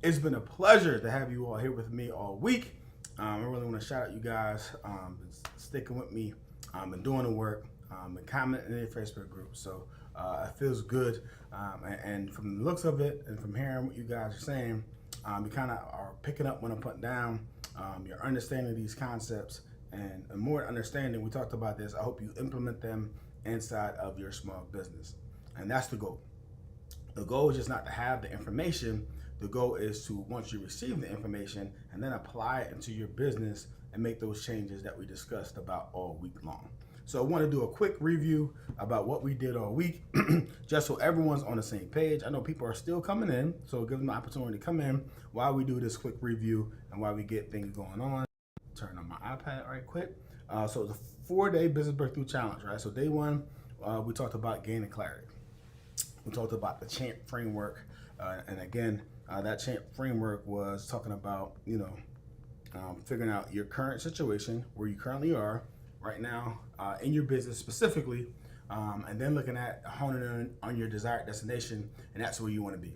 It's been a pleasure to have you all here with me all week. I really want to shout out you guys sticking with me and doing the work and commenting in your Facebook group. So it feels good. And from the looks of it and from hearing what you guys are saying, you kind of are picking up what I'm putting down. You're understanding these concepts and more understanding. We talked about this. I hope you implement them inside of your small business. And that's the goal. The goal is just not to have the information. The goal is to, once you receive the information, and then apply it into your business and make those changes that we discussed about all week long. So I want to do a quick review about what we did all week, just so everyone's on the same page. I know people are still coming in, so give them the opportunity to come in while we do this quick review and while we get things going on. Turn on my iPad right quick. So the 4-day business breakthrough challenge, right? So day one, we talked about gaining clarity. We talked about the CHAMP framework, and again, that CHAMP framework was talking about, figuring out your current situation, where you currently are right now in your business specifically, and then looking at honing in on your desired destination, and that's where you want to be.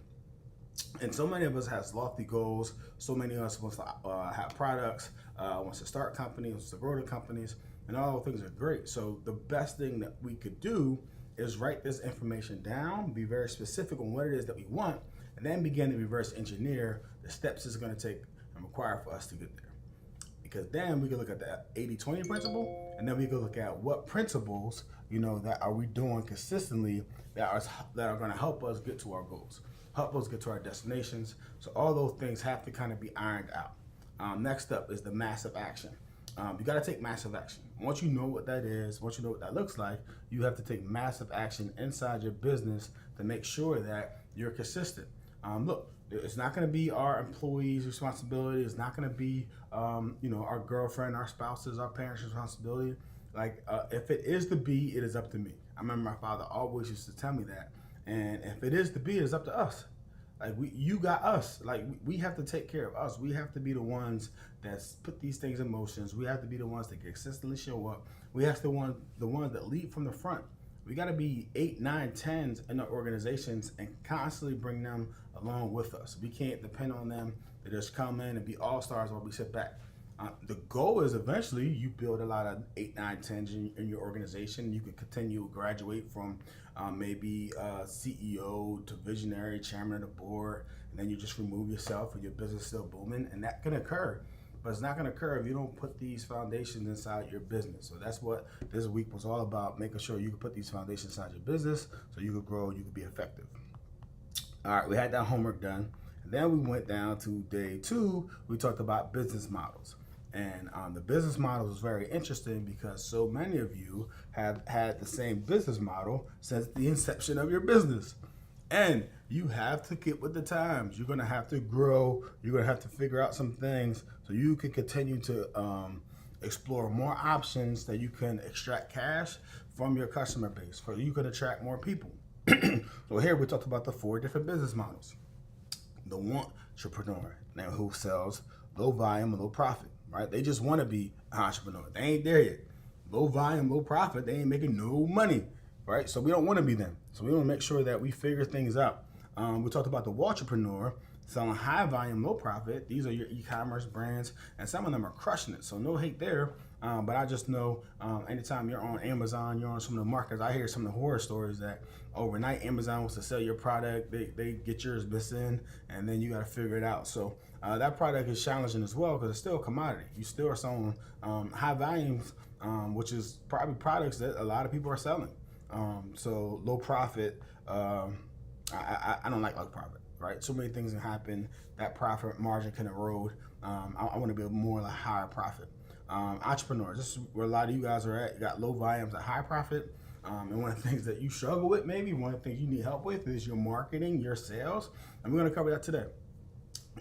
And so many of us has lofty goals. So many of us wants to have products, wants to start companies, wants to grow the companies, and all things are great. So the best thing that we could do is write this information down, be very specific on what it is that we want, and then begin to reverse engineer the steps it's going to take and require for us to get there. Because then we can look at the 80-20 principle, and then we can look at what principles, that are we doing consistently that are going to help us get to our goals, help us get to our destinations. So all those things have to kind of be ironed out. Next up is the massive action. You got to take massive action. Once you know what that is, once you know what that looks like, you have to take massive action inside your business to make sure that you're consistent. Look, it's not going to be our employees' responsibility. It's not going to be, our girlfriend, our spouses, our parents' responsibility. If it is to be, it is up to me. I remember my father always used to tell me that. And if it is to be, it's up to us. You got us. We have to take care of us. We have to be the ones that put these things in motions. We have to be the ones that consistently show up. We have to the ones that lead from the front. We got to be 8, 9, 10s in our organizations and constantly bring them along with us. We can't depend on them to just come in and be all-stars while we sit back. The goal is eventually you build a lot of 8, 9, 10s in your organization. You can continue to graduate from maybe CEO to visionary, chairman of the board, and then you just remove yourself and your business is still booming, and that can occur. But it's not going to occur if you don't put these foundations inside your business. So that's what this week was all about, making sure you can put these foundations inside your business so you could grow, you could be effective. All right, we had that homework done. And then we went down to day 2. We talked about business models. And the business model is very interesting because so many of you have had the same business model since the inception of your business. And you have to get with the times. You're going to have to grow. You're going to have to figure out some things so you can continue to explore more options that you can extract cash from your customer base, so you can attract more people. So here we talked about the 4 different business models. The entrepreneur, now who sells low volume, low profit, right? They just want to be an entrepreneur. They ain't there yet. Low volume, low profit. They ain't making no money, right? So we don't want to be them. So we want to make sure that we figure things out. We talked about the entrepreneur selling high volume, low profit. These are your e-commerce brands, and some of them are crushing it. So no hate there. But I just know anytime you're on Amazon, you're on some of the markets, I hear some of the horror stories that overnight Amazon wants to sell your product, they get yours missing, and then you got to figure it out. So that product is challenging as well because it's still a commodity. You still are selling high volumes, which is probably products that a lot of people are selling. So low profit, I don't like low profit, right? So many things can happen. That profit margin can erode. I want to be more like higher profit. Entrepreneurs, this is where a lot of you guys are at. You got low volumes at high profit. And one of the things that you struggle with, maybe one of the things you need help with, is your marketing, your sales. And we're going to cover that today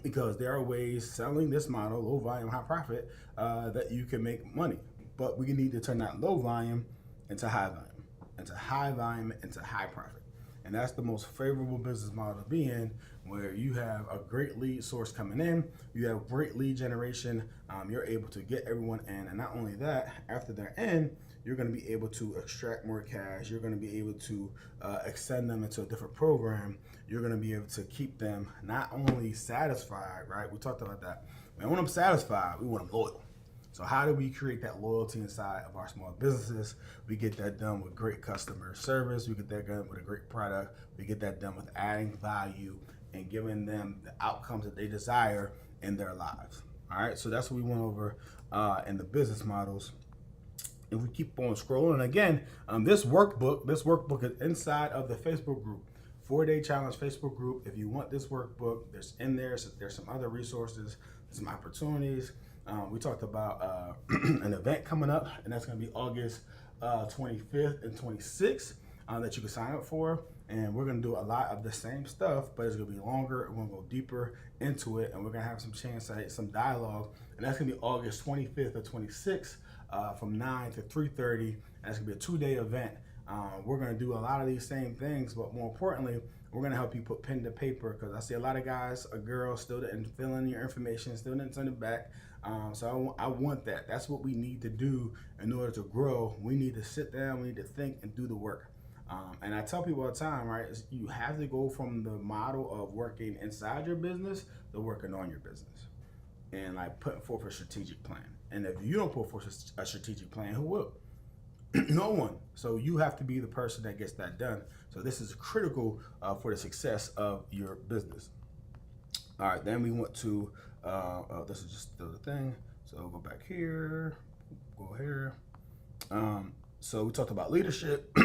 because there are ways selling this model, low volume, high profit, that you can make money. But we need to turn that low volume into high volume, into high volume, into high profit. And that's the most favorable business model to be in, where you have a great lead source coming in, you have great lead generation, you're able to get everyone in. And not only that, after they're in, you're going to be able to extract more cash. You're going to be able to extend them into a different program. You're going to be able to keep them not only satisfied, right? We talked about that. And when I'm satisfied, we want them loyal. So how do we create that loyalty inside of our small businesses? We get that done with great customer service. We get that done with a great product. We get that done with adding value and giving them the outcomes that they desire in their lives. All right, so that's what we went over in the business models. If we keep on scrolling, again, this workbook is inside of the Facebook group, 4-Day Challenge Facebook group. If you want this workbook, there's some other resources, some opportunities. We talked about an event coming up, and that's going to be August 25th and 26th that you can sign up for. And we're going to do a lot of the same stuff, but it's going to be longer. We're going to go deeper into it, and we're going to have some chance at some dialogue. And that's going to be August 25th or 26th from 9 to 3:30. And that's going to be a 2-day event. We're going to do a lot of these same things, but more importantly, we're going to help you put pen to paper, because I see a lot of guys or girls still didn't fill in your information, still didn't send it back. So I want that. That's what we need to do in order to grow. We need to sit down, we need to think and do the work. And I tell people all the time, right, you have to go from the model of working inside your business to working on your business and like putting forth a strategic plan. And if you don't put forth a strategic plan, who will? No one. So you have to be the person that gets that done. So this is critical for the success of your business. All right, then we went to, this is just the thing. So go back here, go here. So we talked about leadership.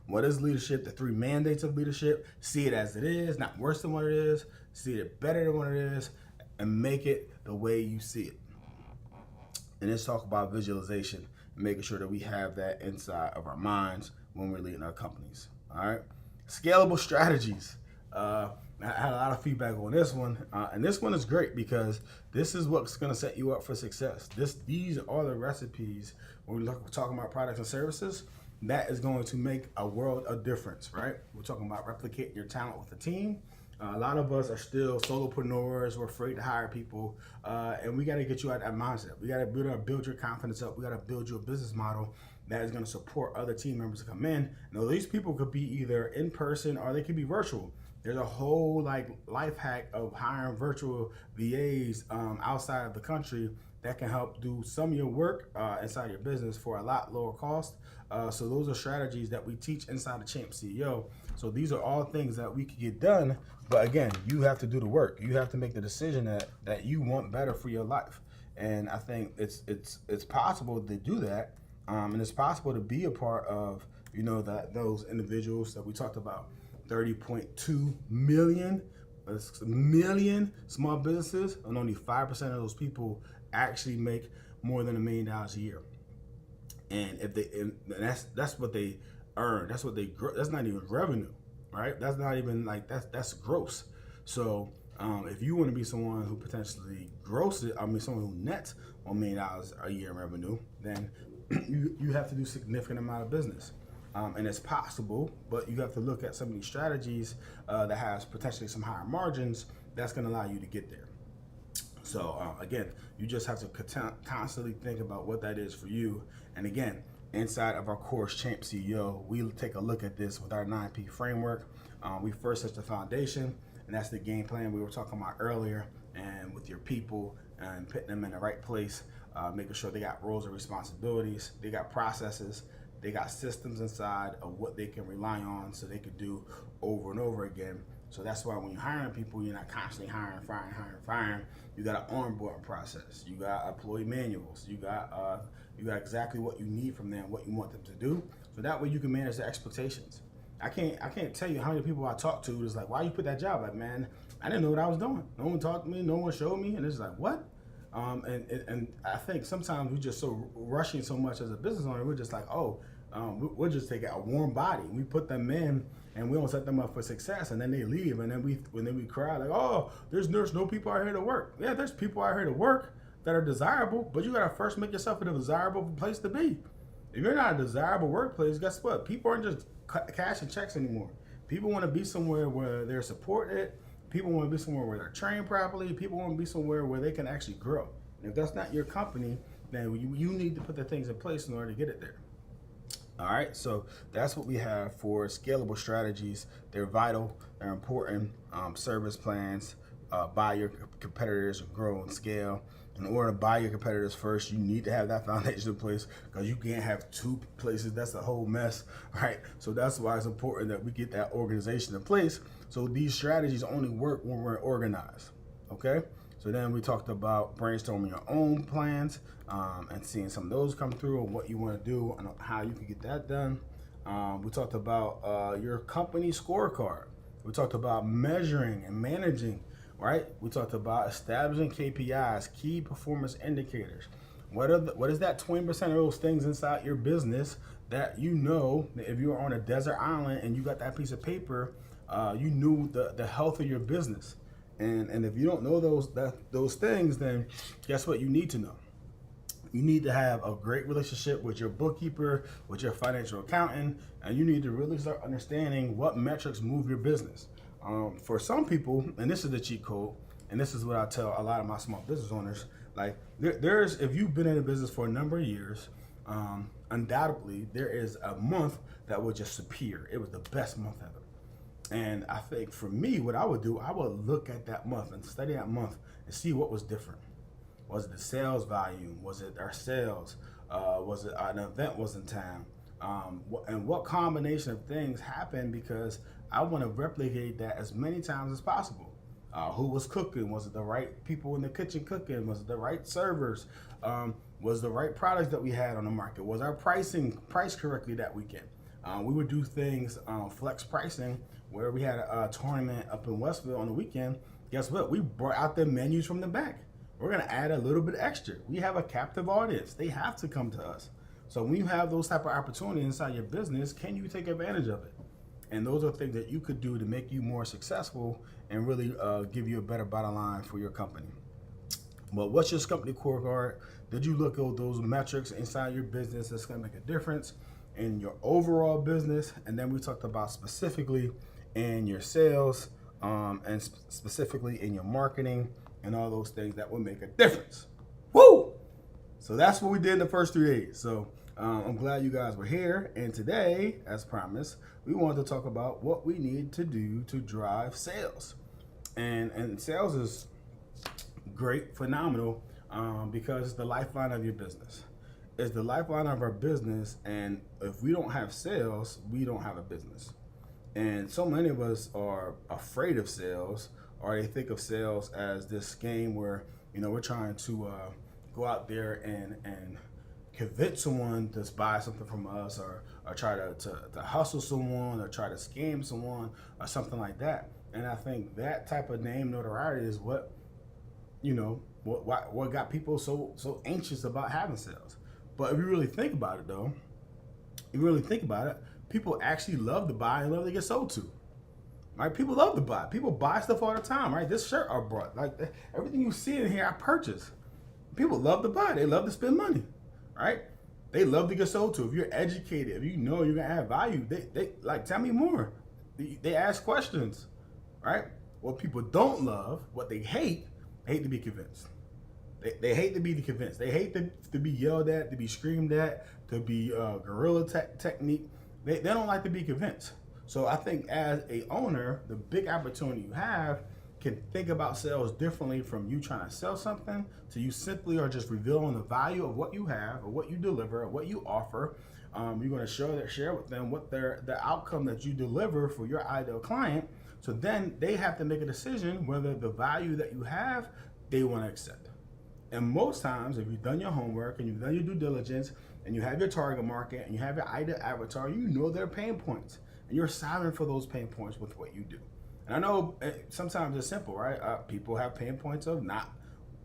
What is leadership? The 3 mandates of leadership. See it as it is, not worse than what it is. See it better than what it is, and make it the way you see it. And let's talk about visualization and making sure that we have that inside of our minds when we're leading our companies. All right. Scalable strategies. I had a lot of feedback on this one, and this one is great because this is what's going to set you up for success. These are the recipes when we're talking about products and services that is going to make a world of difference, right? We're talking about replicating your talent with a team. A lot of us are still solopreneurs. We're afraid to hire people, and we got to get you out of that mindset. We got to build your confidence up. We got to build you a business model that is going to support other team members to come in. Now, these people could be either in person or they could be virtual. There's a whole like life hack of hiring virtual VAs outside of the country that can help do some of your work inside your business for a lot lower cost. So those are strategies that we teach inside the Champ CEO. So these are all things that we can get done. But again, you have to do the work. You have to make the decision that you want better for your life. And I think it's possible to do that. And it's possible to be a part of, those individuals that we talked about. 30.2 million small businesses, and only 5% of those people actually make more than $1 million a year. And that's what they earn. That's what they grow. That's not even revenue, right? That's not even like that's gross. So if you want to be someone who potentially someone who nets $1 million a year in revenue, then you have to do a significant amount of business. And it's possible, but you have to look at some of these strategies that has potentially some higher margins that's going to allow you to get there. So again, you just have to constantly think about what that is for you. And again, inside of our course, Champ CEO, we take a look at this with our 9P framework. We first set the foundation, and that's the game plan we were talking about earlier, and with your people and putting them in the right place, making sure they got roles and responsibilities, they got processes, they got systems inside of what they can rely on so they could do over and over again. So that's why when you're hiring people, you're not constantly firing. You got an onboarding process. You got employee manuals. You got exactly what you need from them, what you want them to do. So that way you can manage their expectations. I can't tell you how many people I talk to is like, why you put that job? Like, man, I didn't know what I was doing. No one talked to me. No one showed me. And it's like, what? And I think sometimes we just so rushing so much as a business owner. We're just like, we'll just take a warm body. We put them in and we don't set them up for success, and then they leave, and then we cry like, oh, there's no people out here to work. Yeah, there's people out here to work that are desirable, but you gotta first make yourself a desirable place to be. If you're not a desirable workplace, guess what? People aren't just cashing checks anymore. People want to be somewhere where they're supported. People want to be somewhere where they're trained properly. People want to be somewhere where they can actually grow. And if that's not your company, then you need to put the things in place in order to get it there. All right, so that's what we have for scalable strategies. They're vital, they're important. Service plans, buy your competitors and grow and scale. In order to buy your competitors first, you need to have that foundation in place because you can't have two places. That's a whole mess, right? So that's why it's important that we get that organization in place. So these strategies only work when we're organized, okay? So then we talked about brainstorming your own plans and seeing some of those come through and what you want to do and how you can get that done. We talked about your company scorecard. We talked about measuring and managing, right? We talked about establishing KPIs, key performance indicators. What is that 20% of those things inside your business that you know that if you're on a desert island and you got that piece of paper, you knew the health of your business. And if you don't know those things, then guess what you need to know? You need to have a great relationship with your bookkeeper, with your financial accountant, and you need to really start understanding what metrics move your business. For some people, and this is the cheat code, and this is what I tell a lot of my small business owners, like there's if you've been in a business for a number of years, undoubtedly there is a month that will just appear. It was the best month ever. And I think for me, what I would do, I would look at that month and study that month and see what was different. Was it the sales volume? Was it our sales? Was it an event was in town? And what combination of things happened, because I want to replicate that as many times as possible. Who was cooking? Was it the right people in the kitchen cooking? Was it the right servers? Was the right products that we had on the market? Was our pricing priced correctly that weekend? We would do things, flex pricing, where we had a tournament up in Westville on the weekend. Guess what? We brought out the menus from the back. We're gonna add a little bit extra. We have a captive audience. They have to come to us. So when you have those type of opportunities inside your business, can you take advantage of it? And those are things that you could do to make you more successful and really give you a better bottom line for your company. But what's your company scorecard? Did you look at those metrics inside your business that's gonna make a difference in your overall business? And then we talked about specifically in your sales and specifically in your marketing and all those things that will make a difference. Woo! So that's what we did in the first 3 days. So I'm glad you guys were here. And today, as promised, we wanted to talk about what we need to do to drive sales. And sales is great, phenomenal, because it's the lifeline of your business. It's the lifeline of our business. And if we don't have sales, we don't have a business. And so many of us are afraid of sales, or they think of sales as this game where, we're trying to go out there and convince someone to buy something from us, or try to hustle someone, or try to scam someone, or something like that. And I think that type of name notoriety is what got people so anxious about having sales. But if you really think about it, though, people actually love to buy and love to get sold to. Right? People love to buy. People buy stuff all the time, right? This shirt I bought, like everything you see in here, I purchase. People love to buy. They love to spend money, right? They love to get sold to. If you're educated, if you know you're gonna add value, they like, tell me more. They ask questions, right? What people don't love, what they hate to be convinced. They hate to be convinced. They hate to be yelled at, to be screamed at, to be guerrilla technique. They don't like to be convinced. So I think as a owner, the big opportunity you have can think about sales differently from you trying to sell something to you simply are just revealing the value of what you have, or what you deliver, or what you offer. You're going to share with them what the outcome that you deliver for your ideal client. So then they have to make a decision whether the value that you have, they want to accept. And most times, if you've done your homework and you've done your due diligence and you have your target market and you have your ideal avatar, you know their pain points. And you're solving for those pain points with what you do. And I know sometimes it's simple, right? People have pain points of not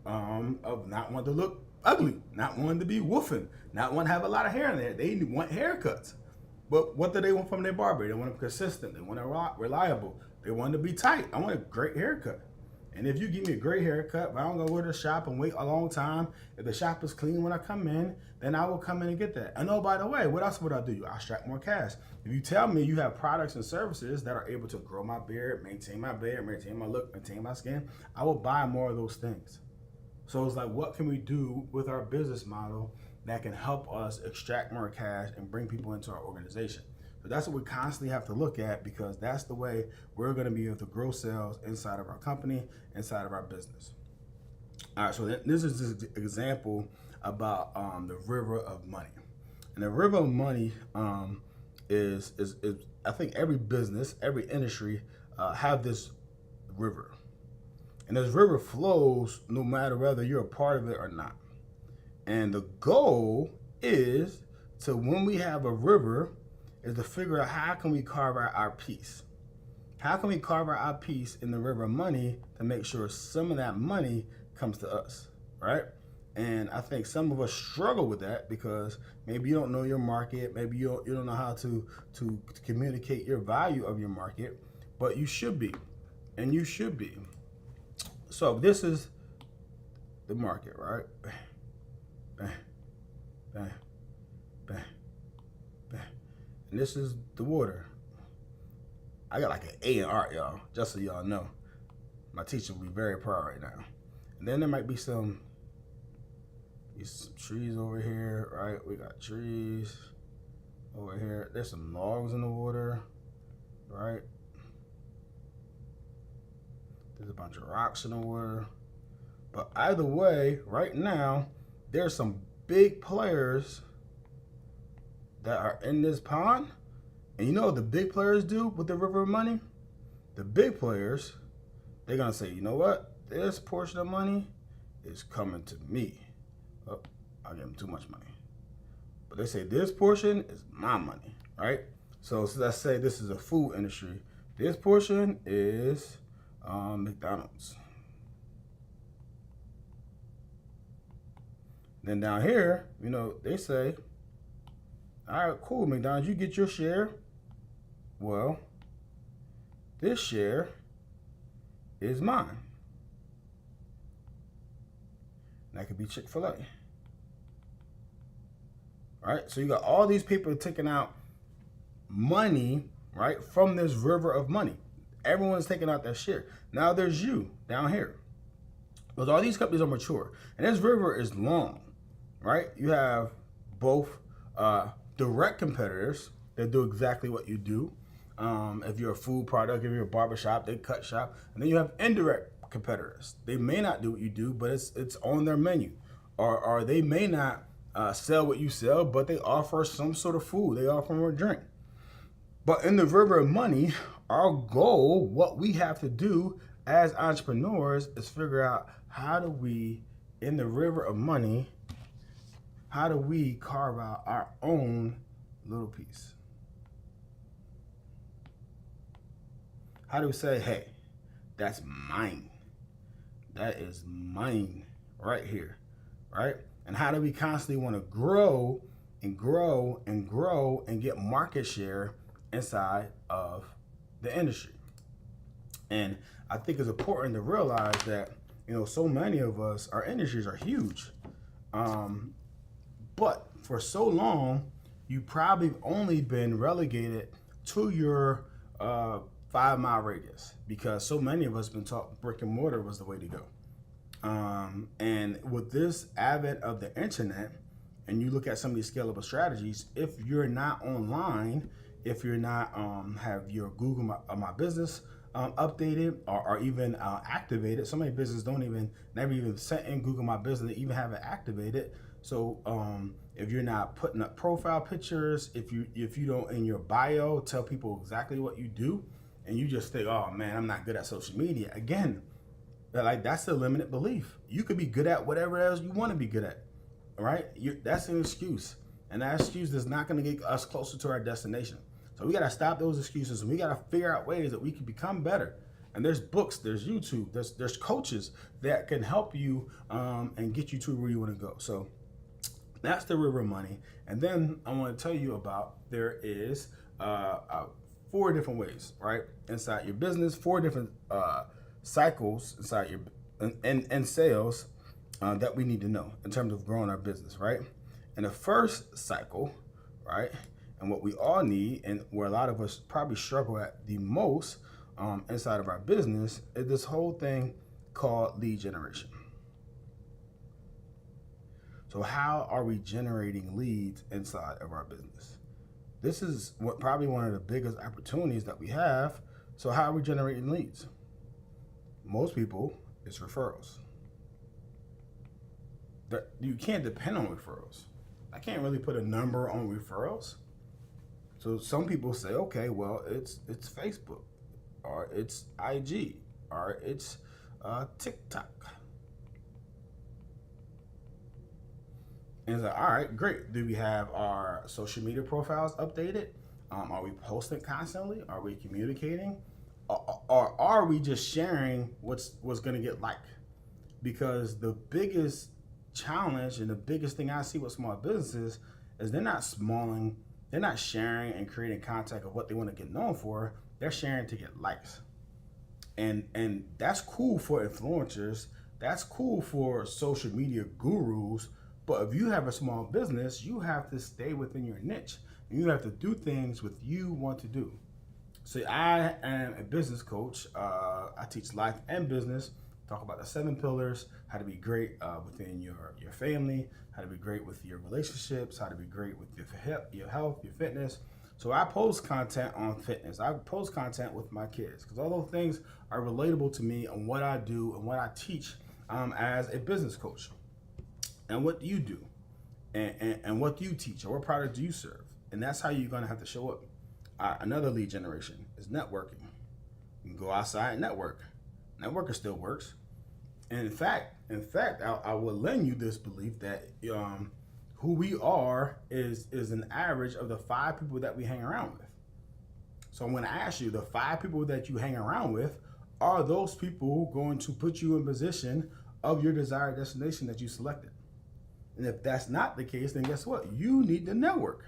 wanting to look ugly, not wanting to be woofing, not wanting to have a lot of hair in there. They want haircuts. But what do they want from their barber? They want them consistent. They want them reliable. They want them to be tight. I want a great haircut. And if you give me a great haircut, but I don't go to the shop and wait a long time, if the shop is clean when I come in, then I will come in and get that. And oh, by the way, what else would I do? I'll extract more cash. If you tell me you have products and services that are able to grow my beard, maintain my look, maintain my skin, I will buy more of those things. So it's like, what can we do with our business model that can help us extract more cash and bring people into our organization. So that's what we constantly have to look at, because that's the way we're going to be able to grow sales inside of our company, inside of our business. All right, so this is just an example about the river of money. And the river of money is I think every business, every industry have this river. And this river flows no matter whether you're a part of it or not. And the goal is to, when we have a river, is to figure out how can we carve out our piece. How can we carve out our piece in the river of money to make sure some of that money comes to us, right? And I think some of us struggle with that because maybe you don't know your market, maybe you don't know how to communicate your value of your market, but you should be, and you should be. So this is the market, right? Bang, bang, bang, bang. And this is the water. I got like an A in art, y'all, just so y'all know. My teacher will be very proud right now. And then there might be some trees over here, right? We got trees over here. There's some logs in the water, right? There's a bunch of rocks in the water. But either way, right now, there's some big players that are in this pond. And you know what the big players do with the river of money? The big players, they're going to say, you know what? This portion of money is coming to me. Oh, I give them too much money. But they say this portion is my money, right? So let's say this is a food industry. This portion is McDonald's. Then down here, you know, they say, all right, cool, McDonald's, you get your share. Well, this share is mine. That could be Chick-fil-A. Right? So you got all these people taking out money, right, from this river of money. Everyone's taking out their share. Now there's you down here. Because all these companies are mature. And this river is long, right? You have both direct competitors that do exactly what you do. If you're a food product, if you're a barbershop, they cut shop. And then you have indirect competitors. They may not do what you do, but it's on their menu. Or they may not sell what you sell, but they offer some sort of food. They offer a drink. But in the river of money, our goal, what we have to do as entrepreneurs, is figure out how do we, in the river of money, how do we carve out our own little piece? How do we say, hey, that's mine. That is mine right here, right? And how do we constantly want to grow and grow and grow and get market share inside of the industry? And I think it's important to realize that, you know, so many of us, our industries are huge. But for so long, you probably only been relegated to your 5-mile radius, because so many of us been taught brick and mortar was the way to go. And with this advent of the internet, and you look at some of these scalable strategies, if you're not online, if you're not have your Google My Business updated or even activated, so many businesses never even set in Google My Business to even have it activated. So if you're not putting up profile pictures, if you don't in your bio tell people exactly what you do, and you just think, oh man, I'm not good at social media. Again, that's a limited belief. You could be good at whatever else you want to be good at, right? That's an excuse. And that excuse is not going to get us closer to our destination. So we got to stop those excuses, and we got to figure out ways that we can become better. And there's books, there's YouTube, there's coaches that can help you and get you to where you want to go. So that's the river of money. And then I want to tell you about, there is 4 different ways, right, inside your business, 4 different cycles inside your and sales that we need to know in terms of growing our business, right? And the first cycle, right, and what we all need, and where a lot of us probably struggle at the most inside of our business, is this whole thing called lead generation. So how are we generating leads inside of our business? This is probably one of the biggest opportunities that we have. So how are we generating leads? Most people, it's referrals. You can't depend on referrals. I can't really put a number on referrals. So some people say, okay, well, it's Facebook, or it's IG, or it's TikTok. And it's like, all right, great. Do we have our social media profiles updated? Are we posting constantly? Are we communicating? Or are we just sharing what's going to get liked? Because the biggest challenge and the biggest thing I see with small businesses is they're not sharing and creating content of what they want to get known for. They're sharing to get likes. And that's cool for influencers. That's cool for social media gurus. But if you have a small business, you have to stay within your niche. And you have to do things with you want to do. So I am a business coach. I teach life and business. Talk about the 7 pillars, how to be great within your family, how to be great with your relationships, how to be great with your health, your fitness. So I post content on fitness. I post content with my kids because all those things are relatable to me and what I do and what I teach as a business coach. And what do you do? And what do you teach? Or what product do you serve? And that's how you're going to have to show up. Another lead generation is networking. You can go outside and network. Networking still works. And in fact, I will lend you this belief that who we are is an average of the 5 people that we hang around with. So I'm going to ask you, the 5 people that you hang around with, are those people going to put you in position of your desired destination that you selected? And if that's not the case, then guess what? You need to network.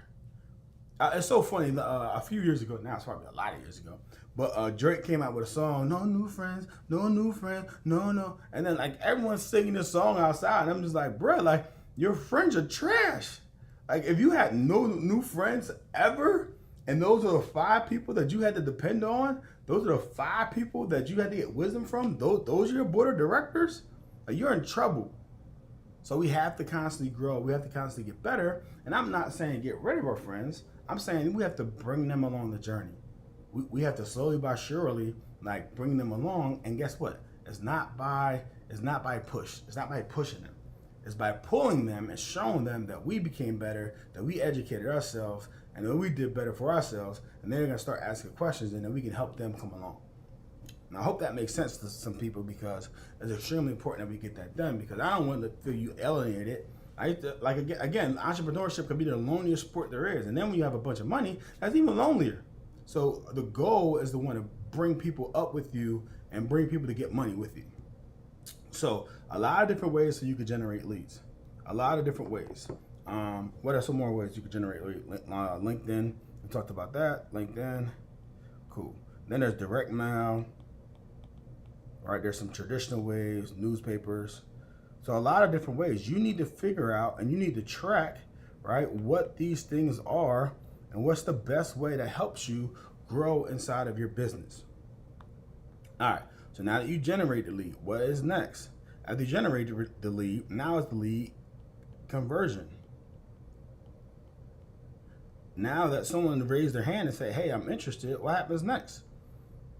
It's so funny. A few years ago, now it's probably a lot of years ago, but Drake came out with a song, "No new friends, no new friends, no." And then like everyone's singing this song outside, and I'm just like, bro, like your friends are trash. Like if you had no new friends ever, and those are the 5 people that you had to depend on, those are the 5 people that you had to get wisdom from, those are your board of directors, like, you're in trouble. So we have to constantly grow. We have to constantly get better. And I'm not saying get rid of our friends. I'm saying we have to bring them along the journey. We have to slowly but surely like bring them along. And guess what? It's not by push. It's not by pushing them. It's by pulling them and showing them that we became better, that we educated ourselves, and that we did better for ourselves. And they're gonna start asking questions, and then we can help them come along. And I hope that makes sense to some people because it's extremely important that we get that done because I don't want to feel you alienated. Again, entrepreneurship can be the loneliest sport there is. And then when you have a bunch of money, that's even lonelier. So the goal is to want to bring people up with you and bring people to get money with you. So a lot of different ways so you can generate leads. A lot of different ways. What are some more ways you can generate leads? LinkedIn, we talked about that. LinkedIn, cool. Then there's direct mail. Right, there's some traditional ways, newspapers. So a lot of different ways. You need to figure out and you need to track, right, what these things are and what's the best way that helps you grow inside of your business. All right, so now that you generate the lead, what is next? After you generate the lead, now it's the lead conversion. Now that someone raised their hand and said, hey, I'm interested, what happens next?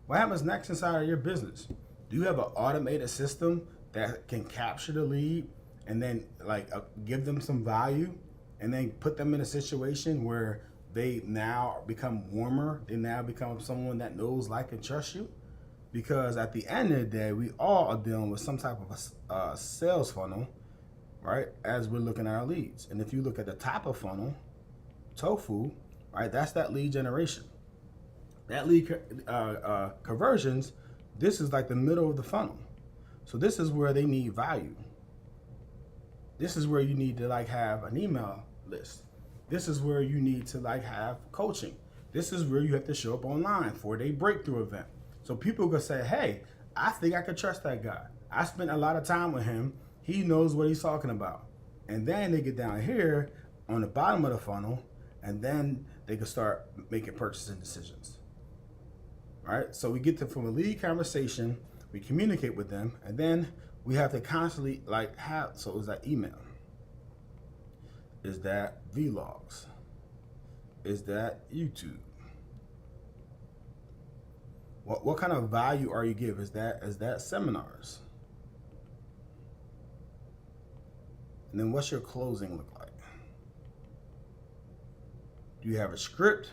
What happens next inside of your business? Do you have an automated system that can capture the lead and then give them some value and then put them in a situation where they now become warmer? They now become someone that knows, like, and trusts you? Because at the end of the day, we all are dealing with some type of a sales funnel, right, as we're looking at our leads. And if you look at the top of funnel, tofu, right, that's that lead generation. That lead conversions, this is like the middle of the funnel. So this is where they need value. This is where you need to have an email list. This is where you need to have coaching. This is where you have to show up online for a breakthrough event. So people can say, hey, I think I could trust that guy. I spent a lot of time with him. He knows what he's talking about. And then they get down here on the bottom of the funnel, and then they can start making purchasing decisions. Right? So we get to, from a lead conversation, we communicate with them, and then we have to constantly so it's like email. Is that vlogs? Is that YouTube? What kind of value are you give? Is that seminars? And then what's your closing look like? Do you have a script?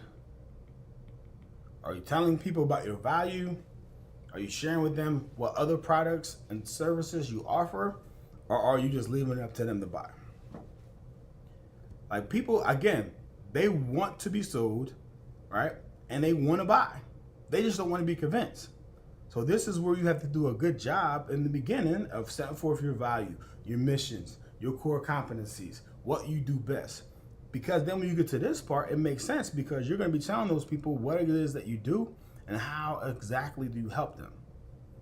Are you telling people about your value? Are you sharing with them what other products and services you offer? Or are you just leaving it up to them to buy? Like, people, again, they want to be sold, right? And they want to buy. They just don't want to be convinced. So this is where you have to do a good job in the beginning of setting forth your value, your missions, your core competencies, what you do best. Because then when you get to this part, it makes sense, because you're going to be telling those people what it is that you do and how exactly do you help them.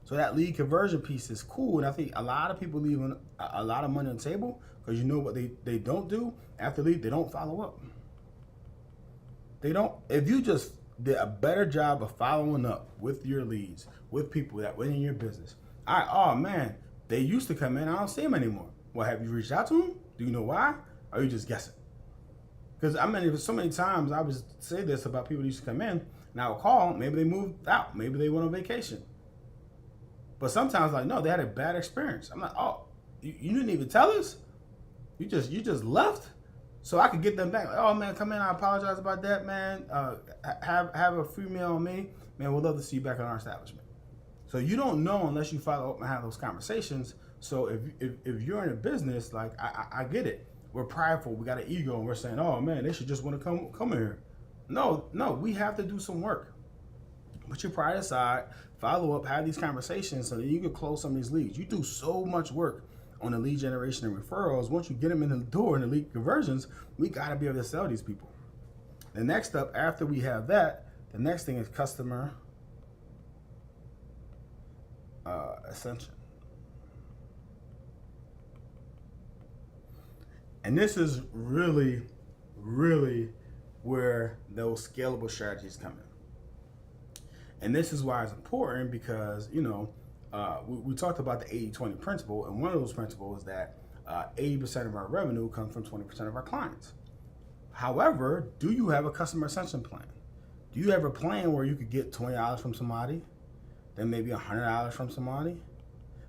So that lead conversion piece is cool. And I think a lot of people leave a lot of money on the table because you know what they don't do after lead, they don't follow up. They don't. If you just did a better job of following up with your leads, with people that went in your business. All right, oh man, they used to come in, I don't see them anymore. Well, have you reached out to them? Do you know why? Or are you just guessing? Because I mean, so many times I would say this about people that used to come in, and I would call, maybe they moved out, maybe they went on vacation. But sometimes, like, no, they had a bad experience. I'm like, oh, you didn't even tell us? You just left? So I could get them back. Like, oh man, come in, I apologize about that, man. Have a free meal on me. Man, we'd love to see you back in our establishment. So you don't know unless you follow up and have those conversations. So if you're in a business, like, I get it. We're prideful, we got an ego, and we're saying, oh man, they should just want to come here. No, we have to do some work. Put your pride aside, follow up, have these conversations so that you can close some of these leads. You do so much work on the lead generation and referrals. Once you get them in the door and the lead conversions, we got to be able to sell these people. The next up, after we have that, the next thing is customer ascension. And this is really, really where those scalable strategies come in. And this is why it's important, because, you know, we talked about the 80-20 principle, and one of those principles is that 80% of our revenue comes from 20% of our clients. However, do you have a customer ascension plan? Do you have a plan where you could get $20 from somebody, then maybe $100 from somebody,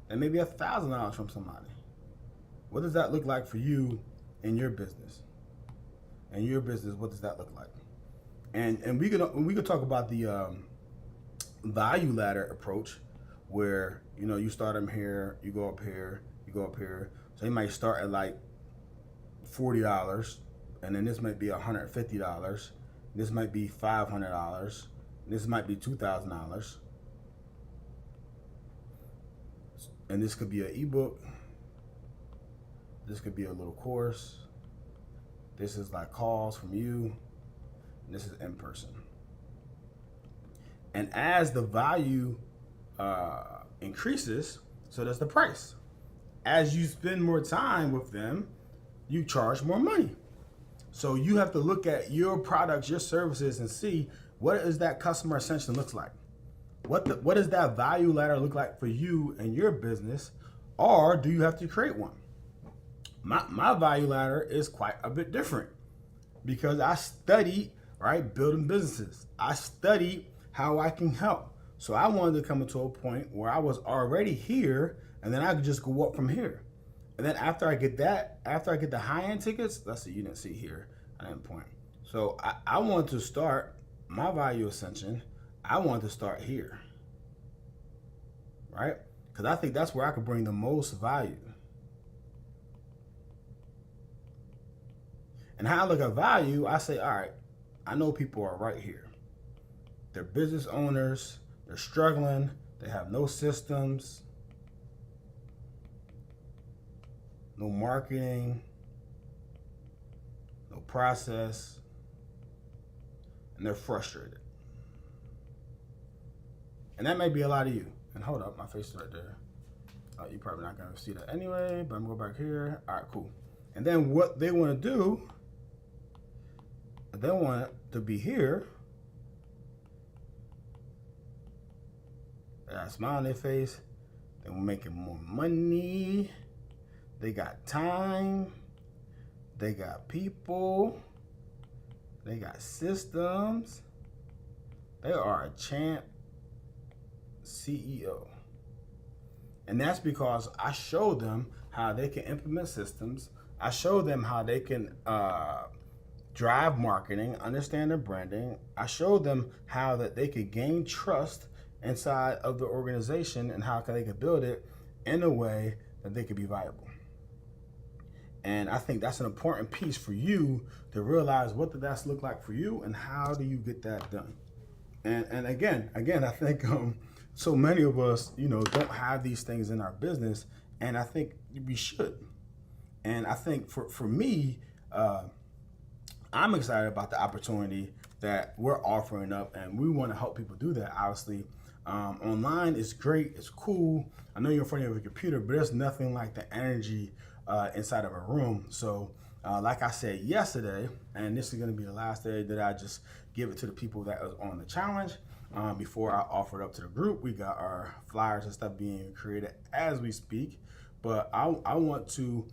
then maybe $1,000 from somebody? What does that look like for you in your business? In your business, what does that look like? And we could talk about the value ladder approach, where, you know, you start them here, you go up here, you go up here. So you might start at like $40, and then this might be $150. This might be $500. This might be $2,000. And this could be an ebook. This could be a little course. This is like calls from you. And this is in person. And as the value increases, so does the price. As you spend more time with them, you charge more money. So you have to look at your products, your services, and see what is that customer ascension looks like. What does that value ladder look like for you and your business, or do you have to create one? My value ladder is quite a bit different, because I studied, right, building businesses. I studied how I can help. So I wanted to come to a point where I was already here, and then I could just go up from here. And then after I get the high-end tickets, let's see, you didn't see here, I didn't point. So I want to start my value ascension. I want to start here, right? Because I think that's where I could bring the most value. And how I look at value, I say, all right, I know people are right here. They're business owners, they're struggling, they have no systems, no marketing, no process, and they're frustrated. And that may be a lot of you. And hold up, my face is right there. You're probably not gonna see that anyway, but I'm gonna go back here. All right, cool. And then what they wanna do, they want to be here. They got a smile on their face. They were making more money. They got time. They got people. They got systems. They are a champ CEO. And that's because I showed them how they can implement systems. I showed them how they can drive marketing, understand their branding. I showed them how that they could gain trust inside of the organization and how they could build it in a way that they could be viable. And I think that's an important piece for you to realize what did that look like for you and how do you get that done. And again, I think so many of us, don't have these things in our business, and I think we should. And I think for me, I'm excited about the opportunity that we're offering up, and we want to help people do that. Obviously, online is great, it's cool. I know you're in front of a computer, but there's nothing like the energy inside of a room. So like I said yesterday, and this is going to be the last day that I just give it to the people that was on the challenge. Before I offer it up to the group, we got our flyers and stuff being created as we speak. But I want to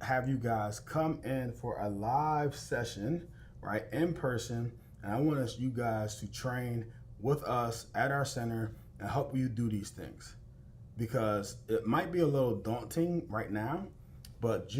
have you guys come in for a live session, right, in person. And I want you guys to train with us at our center and help you do these things. Because it might be a little daunting right now, but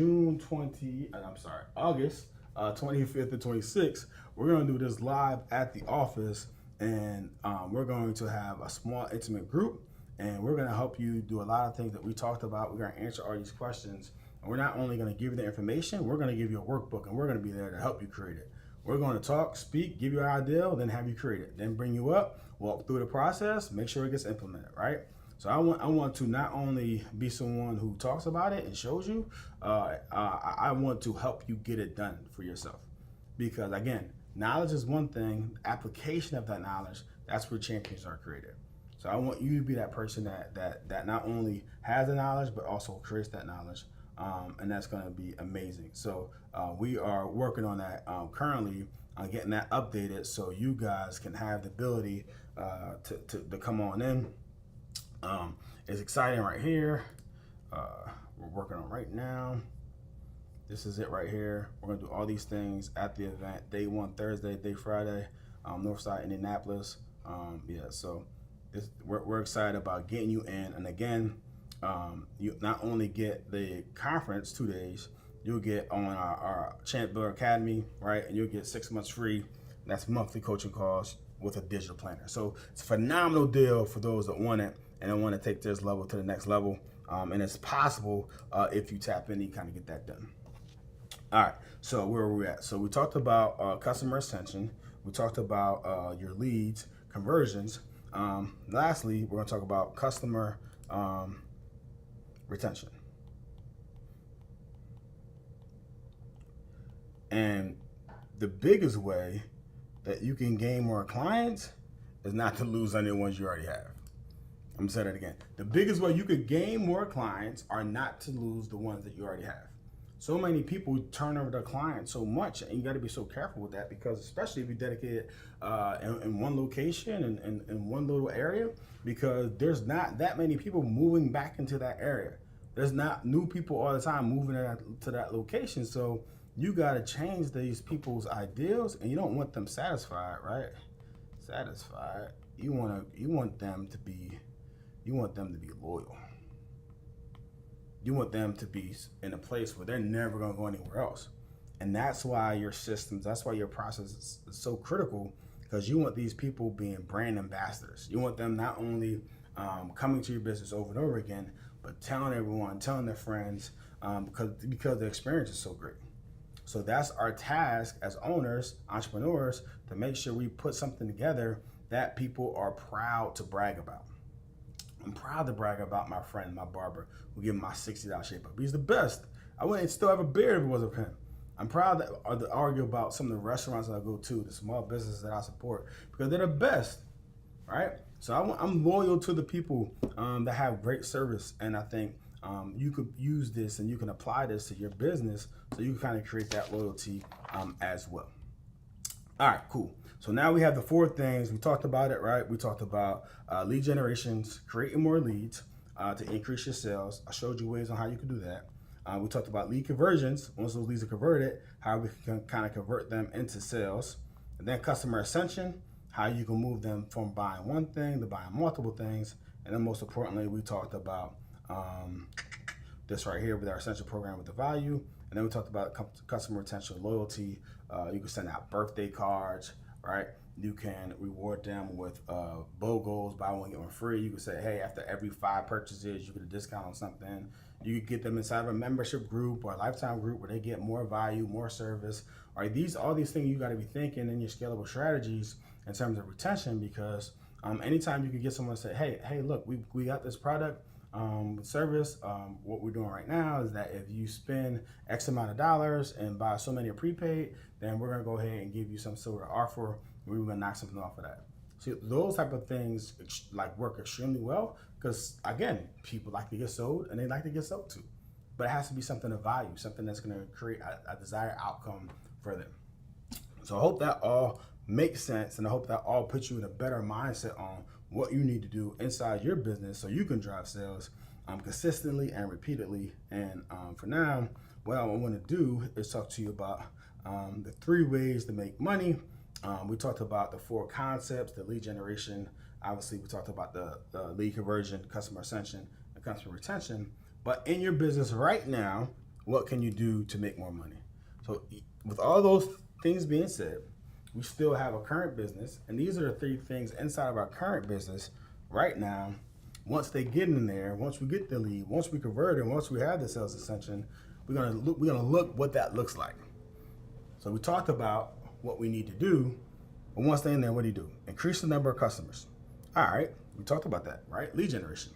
August 25th to 26th, we're going to do this live at the office, and we're going to have a small intimate group, and we're going to help you do a lot of things that we talked about. We're going to answer all these questions, and we're not only going to give you the information, we're going to give you a workbook, and we're going to be there to help you create it. We're going to talk, speak, give you an idea, then have you create it, then bring you up, walk through the process, make sure it gets implemented, right? So I want to not only be someone who talks about it and shows you, I want to help you get it done for yourself. Because again, knowledge is one thing, application of that knowledge, that's where champions are created. So I want you to be that person that not only has the knowledge, but also creates that knowledge. And that's going to be amazing. So we are working on that currently, on getting that updated so you guys can have the ability to come on in. It's exciting right here. We're working on right now. This is it right here. We're gonna do all these things at the event. Day 1 Thursday, day Friday, Northside Indianapolis. So we're excited about getting you in. And again, you not only get the conference 2 days, you'll get on our Champ Builder Academy, right? And you'll get 6 months free. That's monthly coaching calls with a digital planner. So it's a phenomenal deal for those that want it and then want to take this level to the next level. And it's possible if you tap in, you kind of get that done. All right, so where are we at? So we talked about customer ascension. We talked about your leads, conversions. Lastly, we're gonna talk about customer retention. And the biggest way that you can gain more clients is not to lose any ones you already have. I'm gonna say that again. The biggest way you could gain more clients are not to lose the ones that you already have. So many people turn over their clients so much, and you got to be so careful with that, because especially if you dedicate it in one location and in one little area, because there's not that many people moving back into that area. There's not new people all the time moving to that location. So you got to change these people's ideals, and you don't want them satisfied, right? Satisfied. You want them to be loyal. You want them to be in a place where they're never going to go anywhere else. And that's why your systems, that's why your process is so critical, because you want these people being brand ambassadors. You want them not only coming to your business over and over again, but telling everyone, telling their friends, because the experience is so great. So that's our task as owners, entrepreneurs, to make sure we put something together that people are proud to brag about. I'm proud to brag about my friend, my barber, who gave me my $60 shape up. He's the best. I wouldn't still have a beard if it wasn't for him. I'm proud to argue about some of the restaurants that I go to, the small businesses that I support, because they're the best, right? So I'm loyal to the people that have great service, and I think you could use this and you can apply this to your business so you can kind of create that loyalty as well. All right, cool. So now we have the 4 things. We talked about it, right? We talked about lead generations, creating more leads to increase your sales. I showed you ways on how you can do that. We talked about lead conversions. Once those leads are converted, how we can kind of convert them into sales. And then customer ascension, how you can move them from buying one thing to buying multiple things. And then most importantly, we talked about this right here with our essential program with the value. And then we talked about customer retention, loyalty. You can send out birthday cards, right? You can reward them with BOGOs, buy one, get one free. You can say, hey, after every 5 purchases, you get a discount on something. You could get them inside of a membership group or a lifetime group where they get more value, more service. All right, all these things you got to be thinking in your scalable strategies in terms of retention, because anytime you can get someone to say, hey, look, we got this product, service. What we're doing right now is that if you spend X amount of dollars and buy so many prepaid, then we're gonna go ahead and give you some sort of offer. We're gonna knock something off of that. So those type of things like work extremely well because again, people like to get sold and they like to get sold to, but it has to be something of value, something that's gonna create a desired outcome for them. So I hope that all makes sense, and I hope that all puts you in a better mindset on what you need to do inside your business so you can drive sales consistently and repeatedly. And for now, what I want to do is talk to you about the 3 ways to make money. We talked about the 4 concepts, the lead generation. Obviously, we talked about the lead conversion, customer ascension, and customer retention. But in your business right now, what can you do to make more money? So with all those things being said, we still have a current business, and these are the 3 things inside of our current business right now. Once they get in there, once we get the lead, once we convert it, once we have the sales ascension, we're gonna look what that looks like. So we talked about what we need to do, but once they're in there, what do? Increase the number of customers. All right, we talked about that, right? Lead generation.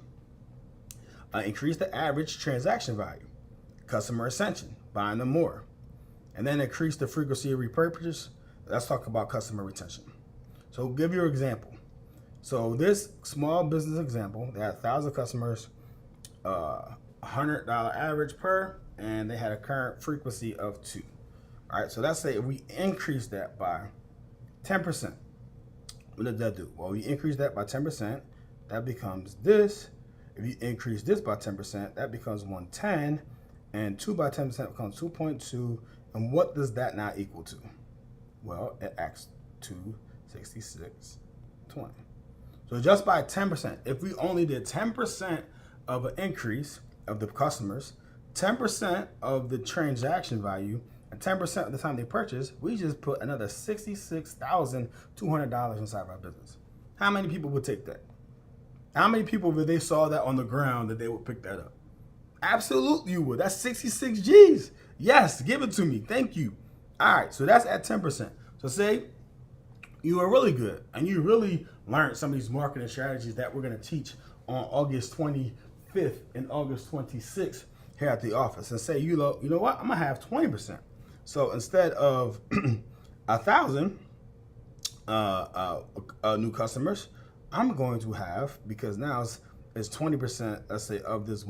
Increase the average transaction value. Customer ascension, buying them more. And then increase the frequency of repurchase. Let's talk about customer retention. So I'll give you an example. So this small business example, they had 1,000 customers, $100 average per, and they had a current frequency of 2. All right, so let's say if we increase that by 10%, what does that do? Well, we increase that by 10%, that becomes this. If you increase this by 10%, that becomes 110, and 2 by 10% becomes 2.2, and what does that now equal to? Well, it acts 266.20. So just by 10%, if we only did 10% of an increase of the customers, 10% of the transaction value, and 10% of the time they purchase, we just put another $66,200 inside of our business. How many people would take that? How many people, if they saw that on the ground, that they would pick that up? Absolutely you would. That's 66 G's. Yes, give it to me. Thank you. All right, so that's at 10%. So say you are really good and you really learned some of these marketing strategies that we're going to teach on August 25th and August 26th here at the office. And say, you know what, I'm going to have 20%. So instead of 1,000 new customers, I'm going to have, because now it's 20%, let's say, of this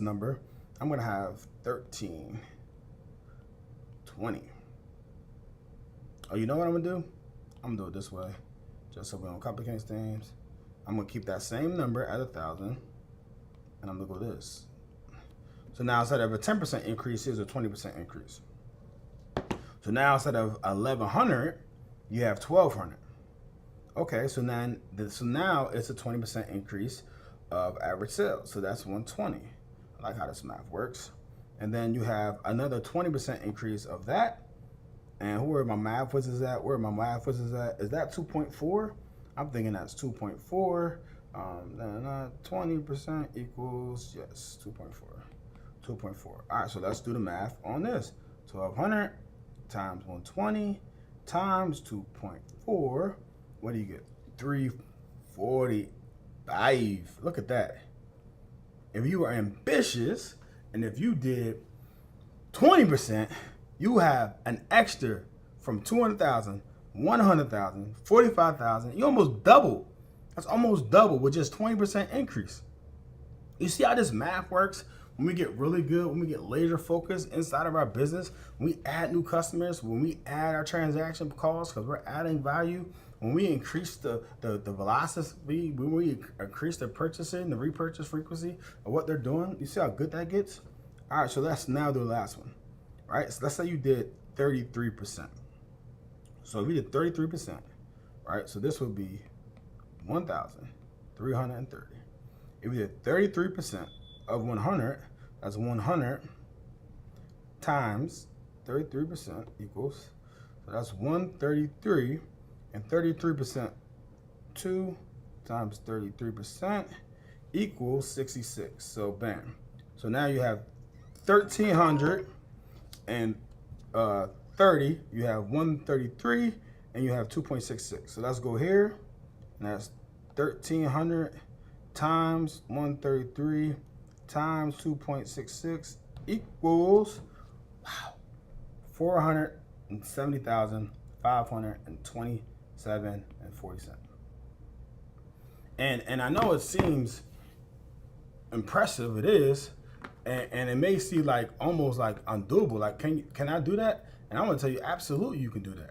number, I'm going to have 1,320. Oh, you know what I'm gonna do? I'm gonna do it this way, just so we don't complicate things. I'm gonna keep that same number at 1,000, and I'm gonna go this. So now instead of a 10% increase, here's a 20% increase. So now instead of 1,100, you have 1,200. Okay, so now it's a 20% increase of average sales. So that's 120. I like how this math works. And then you have another 20% increase of that. And where my math wizards at? Where my math wizards at? Is that 2.4? I'm thinking that's 2.4. 20% equals, yes, 2.4. 2.4. All right, so let's do the math on this. 1,200 times 120 times 2.4. What do you get? 345. Look at that. If you were ambitious and if you did 20%, you have an extra from 200,000, 100,000, 45,000. You almost double. That's almost double with just 20% increase. You see how this math works? When we get really good, when we get laser focused inside of our business, when we add new customers, when we add our transaction costs because we're adding value, when we increase the velocity, when we increase the purchasing, the repurchase frequency of what they're doing, you see how good that gets? All right, so let's now do the last one, right? So let's say you did 33%. So if you did 33%, right? So this would be 1,330. If you did 33% of 100, that's 100 times 33% equals, so that's 133, and 33%, 2 times 33% equals 66. So bam. So now you have 1,330, you have 133, and you have 2.66. So let's go here, and that's 1,300 times 133 times 2.66 equals, wow, 470,527.40. And I know it seems impressive, it is, and it may seem like almost like undoable. Like, can I do that? And I'm gonna tell you, absolutely you can do that.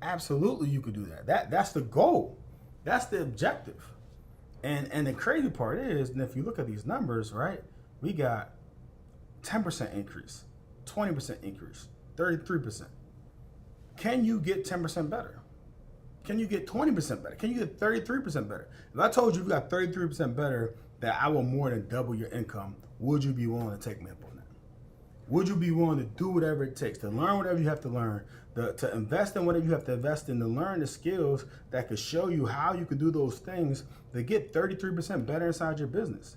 Absolutely you can do that. That's the goal. That's the objective. And the crazy part is, and if you look at these numbers, right, we got 10% increase, 20% increase, 33%. Can you get 10% better? Can you get 20% better? Can you get 33% better? If I told you you got 33% better, that I will more than double your income, would you be willing to take me up on that? Would you be willing to do whatever it takes, to learn whatever you have to learn, to invest in whatever you have to invest in, to learn the skills that could show you how you could do those things to get 33% better inside your business?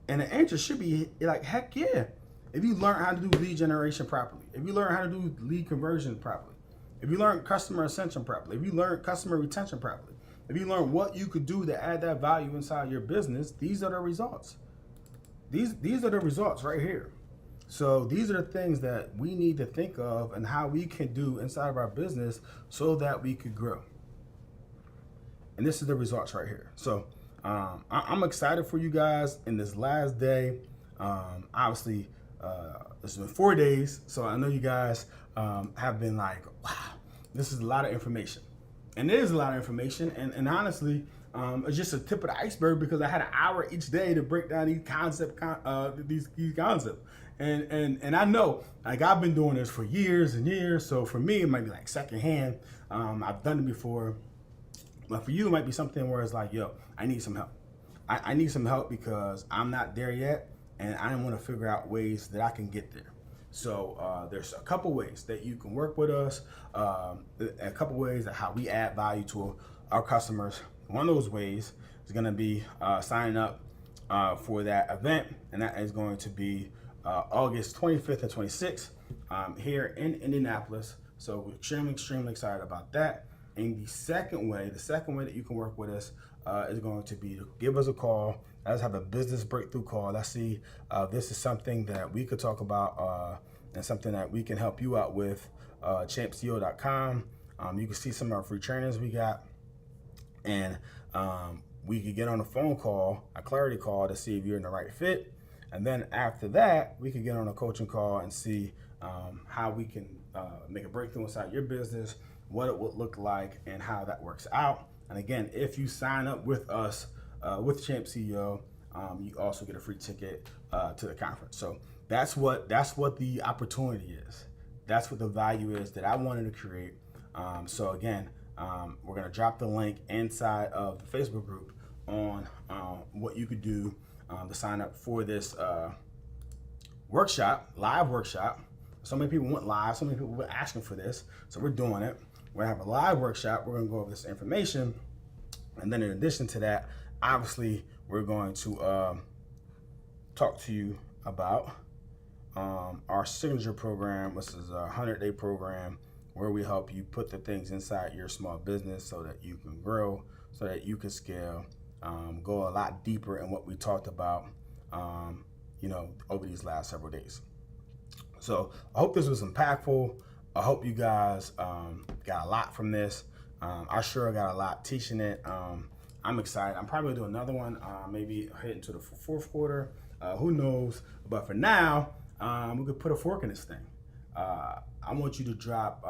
And the answer should be like, heck yeah. If you learn how to do lead generation properly, if you learn how to do lead conversion properly, if you learn customer ascension properly, if you learn customer retention properly, if you learn what you could do to add that value inside your business, these are the results. These are the results right here. So these are the things that we need to think of and how we can do inside of our business so that we could grow. And this is the results right here. So I'm excited for you guys in this last day. Obviously, this has been 4 days, so I know you guys have been like, wow, this is a lot of information. And it is a lot of information, and honestly, it's just a tip of the iceberg, because I had an hour each day to break down these concepts. And I know, like, I've been doing this for years and years, so for me, it might be like secondhand. I've done it before, but for you, it might be something where it's like, yo, I need some help. I need some help because I'm not there yet, and I want to figure out ways that I can get there. So there's a couple ways that you can work with us, a couple ways of how we add value to our customers. One of those ways is going to be signing up for that event, and that is going to be August 25th and 26th here in Indianapolis. So we're extremely excited about that. And the second way that you can work with us is going to be to give us a call. Let's have a business breakthrough call. Let's see this is something that we could talk about and something that we can help you out with. champceo.com. You can see some of our free trainings we got, and we could get on a phone call, a clarity call, to see if you're in the right fit. And then after that, we could get on a coaching call and see how we can make a breakthrough inside your business, what it would look like, and how that works out. And again, if you sign up with us with Champ CEO, you also get a free ticket to the conference. So that's what the opportunity is. That's what the value is that I wanted to create. So again, we're gonna drop the link inside of the Facebook group on what you could do to sign up for this workshop, live workshop. So many people want live, so many people were asking for this, so we're doing it. We're gonna have a live workshop. We're gonna go over this information, and then in addition to that, obviously, we're going to talk to you about our signature program, which is a 100-day program where we help you put the things inside your small business so that you can grow, so that you can scale, go a lot deeper in what we talked about, over these last several days. So I hope this was impactful. I hope you guys got a lot from this. I sure got a lot teaching it. I'm excited. I'm probably going to do another one, maybe heading to the fourth quarter. Who knows? But for now, we could put a fork in this thing. I want you to drop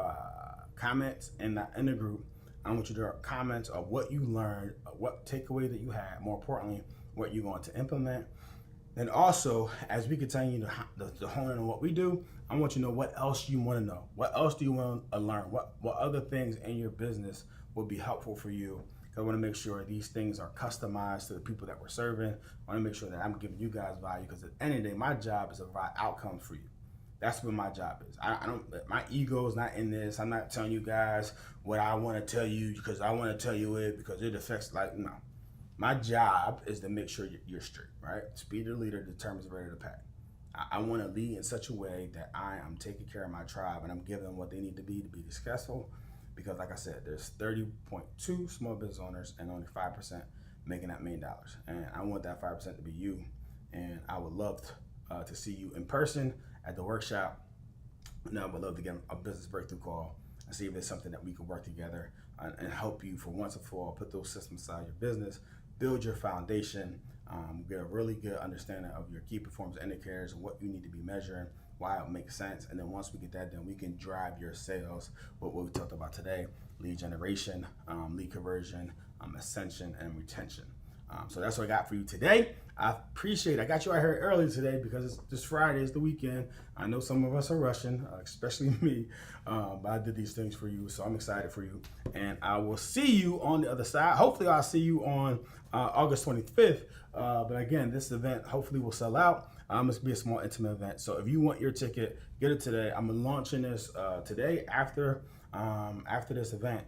comments in the group. I want you to drop comments of what you learned, what takeaway that you had, more importantly, what you're going to implement. And also, as we continue to hone in on what we do, I want you to know what else you want to know. What else do you want to learn? What other things in your business will be helpful for you? I want to make sure these things are customized to the people that we're serving. I want to make sure that I'm giving you guys value, because at the end of the day, my job is to provide outcomes for you. That's what my job is. I don't. My ego is not in this. I'm not telling you guys what I want to tell you because I want to tell you it because it affects. Like, no. My job is to make sure you're straight, right? Speed of the leader determines the rate of the pack. I want to lead in such a way that I am taking care of my tribe and I'm giving them what they need to be successful. Because, like I said, there's 30.2 small business owners and only 5% making that $1 million. And I want that 5% to be you. And I would love to see you in person at the workshop. And I would love to get a business breakthrough call and see if there's something that we can work together and help you for once and for all, put those systems inside your business, build your foundation, get a really good understanding of your key performance indicators and what you need to be measuring, why it makes sense. And then once we get that done, we can drive your sales, what we talked about today: lead generation, lead conversion, ascension, and retention. So that's what I got for you today. I appreciate it. I got you out here early today because it's this Friday is the weekend. I know some of us are rushing, especially me, but I did these things for you, so I'm excited for you. And I will see you on the other side. Hopefully I'll see you on August 25th. But again, this event hopefully will sell out. It's be a small intimate event. So if you want your ticket, get it today. I'm launching this today after this event.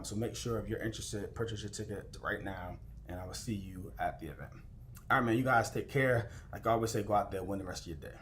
So make sure if you're interested, purchase your ticket right now. And I will see you at the event. All right, man, you guys take care. Like I always say, go out there, win the rest of your day.